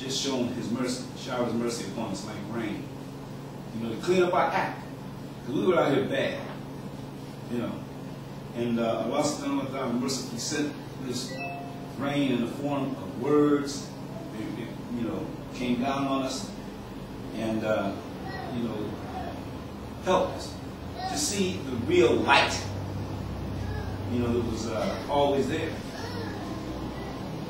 just shown His mercy, shower His mercy upon us like rain. You know, to clean up our act. Because we were out here bad. You know. And Allah subhanahu wa ta'ala mercifully sent this rain in the form of words. It, you know, came down on us and, you know, helped us to see the real light. You know, it was always there.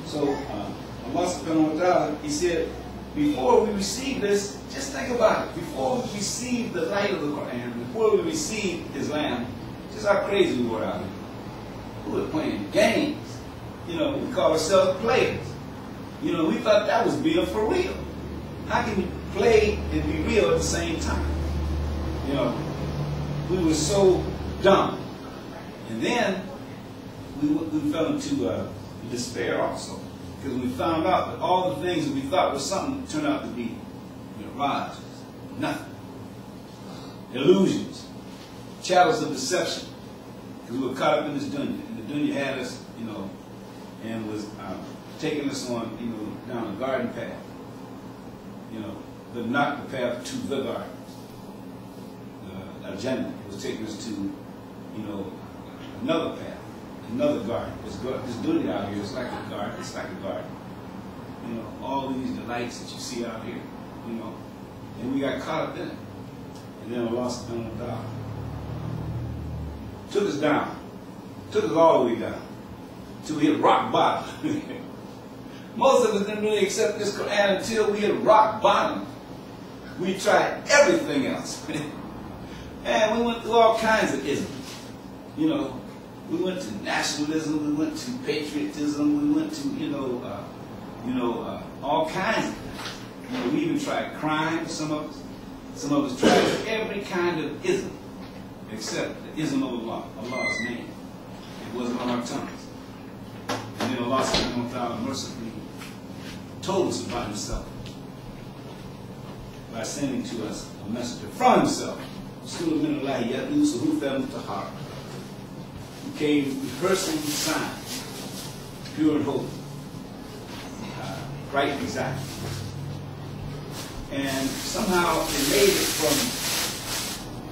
So, Allah subhanahu wa ta'ala, He said, before we receive this, just think about it. Before we receive the light of the Quran, before we receive Islam, just how crazy we were out here. We were playing games. You know, we call ourselves players. You know, we thought that was being for real. How can you play and be real at the same time? You know, we were so dumb. And then we fell into despair also. Because we found out that all the things that we thought was something turned out to be mirages, nothing. Illusions, chattels of deception. Because we were caught up in this dunya. And the dunya had us, you know, and was taking us on, you know, down a garden path. You know, but not the path to the garden. Agenda. It was taking us to, you know, another path, another garden. This dunya out here is like a garden. It's like a garden. You know, all these delights that you see out here, you know, and we got caught up in it. And then Allah subhanahu wa ta'ala took us down, took us all the way down, till we hit rock bottom. Most of us didn't really accept this Quran until we hit rock bottom. We tried everything else. And we went through all kinds of isms. You know, we went to nationalism, we went to patriotism, we went to, all kinds of things. You know, we even tried crime, some of us tried every kind of ism, except the ism of Allah, Allah's name. It wasn't on our tongues. And then Allah subhanahu wa ta'ala mercifully told us about Himself by sending to us a messenger from Himself. Who came rehearsing the signs, pure and holy, right and exact. And somehow they made it from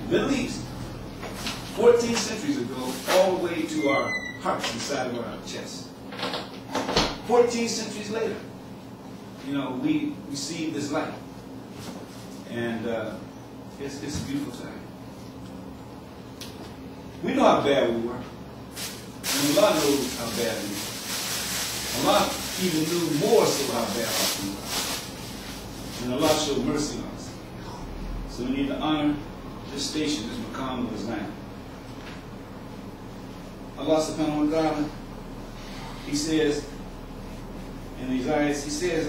the Middle East, 14 centuries ago, all the way to our hearts inside of our chests. 14 centuries later, you know, we received this light. And it's a beautiful thing. We know how bad we were. And Allah knows how bad we were. Allah even knew more so how bad off we were. And Allah showed mercy on us. So we need to honor this station, this maqam of Islam. Allah subhanahu wa ta'ala, He says in these ayahs, He says,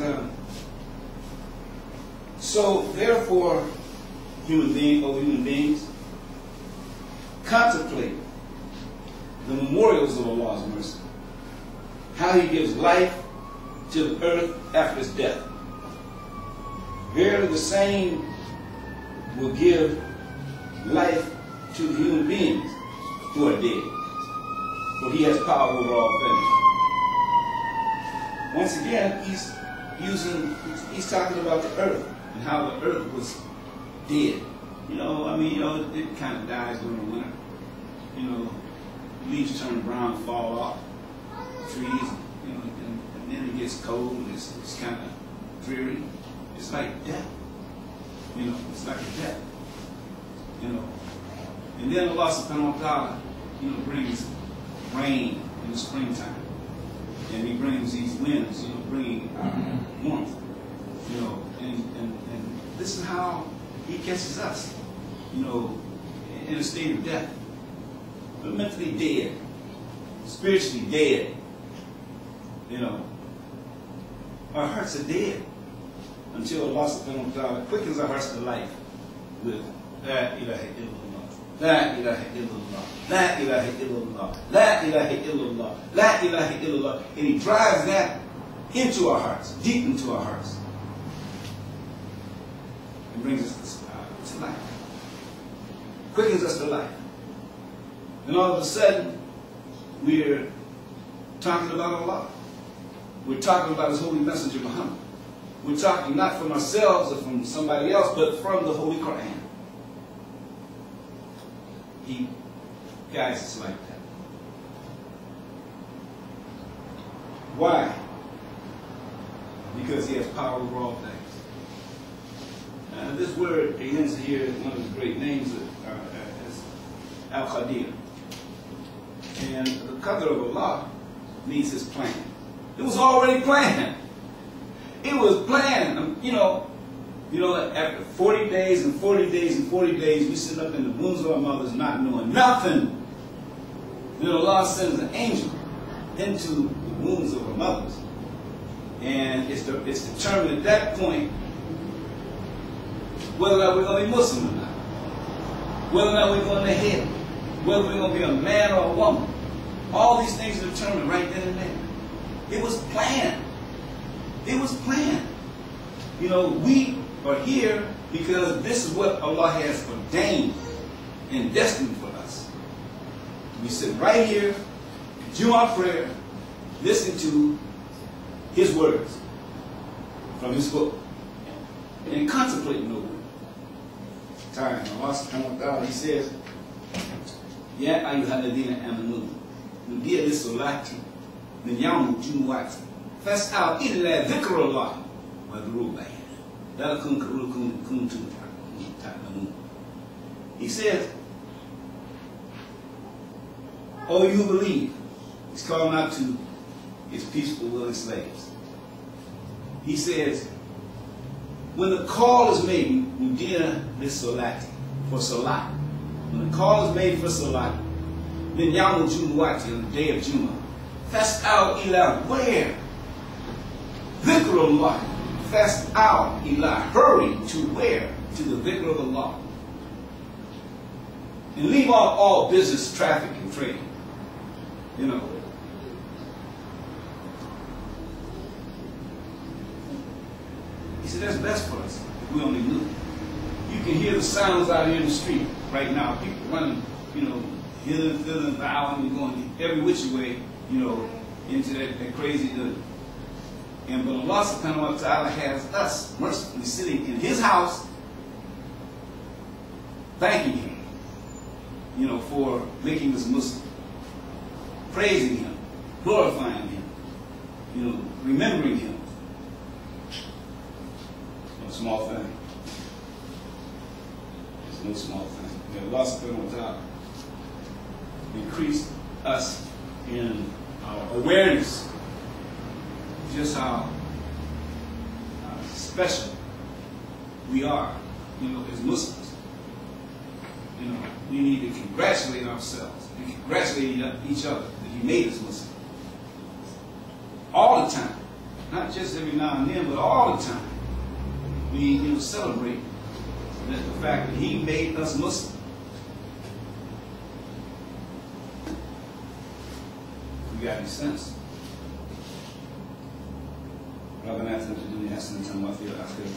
so therefore, human beings, contemplate the memorials of Allah's mercy. How He gives life to the earth after its death. Verily the same will give life to the human beings who are dead. For He has power over all things. Once again, He's talking about the earth and how the earth was dead. You know, I mean, you know, it kind of dies during the winter. You know, leaves turn brown, fall off trees, you know, and then it gets cold and it's kind of dreary. It's like death. You know, it's like a death. You know. And then Allah subhanahu wa ta'ala, you know, brings rain in the springtime. And He brings these winds, you know, bringing warmth. You know, and this is how He catches us, you know, in a state of death. We're mentally dead, spiritually dead. You know, our hearts are dead until Allah subhanahu wa ta'ala quickens our hearts to life with La ilaha illallah, La ilaha illallah, La ilaha illallah, La ilaha illallah, La ilaha illallah. And He drives that into our hearts, deep into our hearts. And brings us to life. Quickens us to life. And all of a sudden, we're talking about Allah. We're talking about His holy messenger Muhammad. We're talking not from ourselves or from somebody else, but from the Holy Quran. He guides us like that. Why? Because he has power over all things. This word begins here is one of the great names as Al-Qadir. And the Qadr of Allah means his plan. It was already planned. It was planned. You know, after 40 days and 40 days and 40 days, we sit up in the wombs of our mothers not knowing nothing. Then Allah sends an angel into the wombs of our mothers. And it's determined at that point whether or not we're going to be Muslim or not. Whether or not we're going to hell. Whether we're going to be a man or a woman. All these things are determined right then and there. It was planned. It was planned. You know, we are here because this is what Allah has ordained and destined for us. We sit right here, in Jumu'ah prayer, listening to His words from His book, and contemplating the word. Time. Allah subhanahu wa ta'ala, He says, Ya ayyuhalladhina amanu, nudiya lis-salati min yawm al-jumu'ati fas'au illa dhikrullah wa dhurul bayn. He says, oh, you believe. He's calling out to his peaceful, willing slaves. He says, when the call is made, Udina lis-salati, for salat. When the call is made for salat, then Yawm al-Jumu'ati, on the day of Jumu'ah, fas'au ila, where? Dhikrullah. Fas'au ila, hurry to where? To the dhikr of Allah. And leave off all business, traffic, and trade. You know. He said that's best for us if we only knew. You can hear the sounds out here in the street right now. People running, you know, hither, thither, bowing, and going every which way, you know, into that crazy good. And but Allah subhanahu wa ta'ala has us mercifully sitting in His house, thanking Him, you know, for making us Muslim, praising Him, glorifying Him, you know, remembering Him. No small thing. It's no small thing. May Allah subhanahu wa ta'ala increase us in our awareness just how special we are, you know, as Muslims. You know, we need to congratulate ourselves and congratulate each other that He made us Muslim. All the time. Not just every now and then, but all the time. We, you know, celebrate the fact that He made us Muslim. We got any sense? ربنا آتنا في الدنيا حسنة وفي الآخرة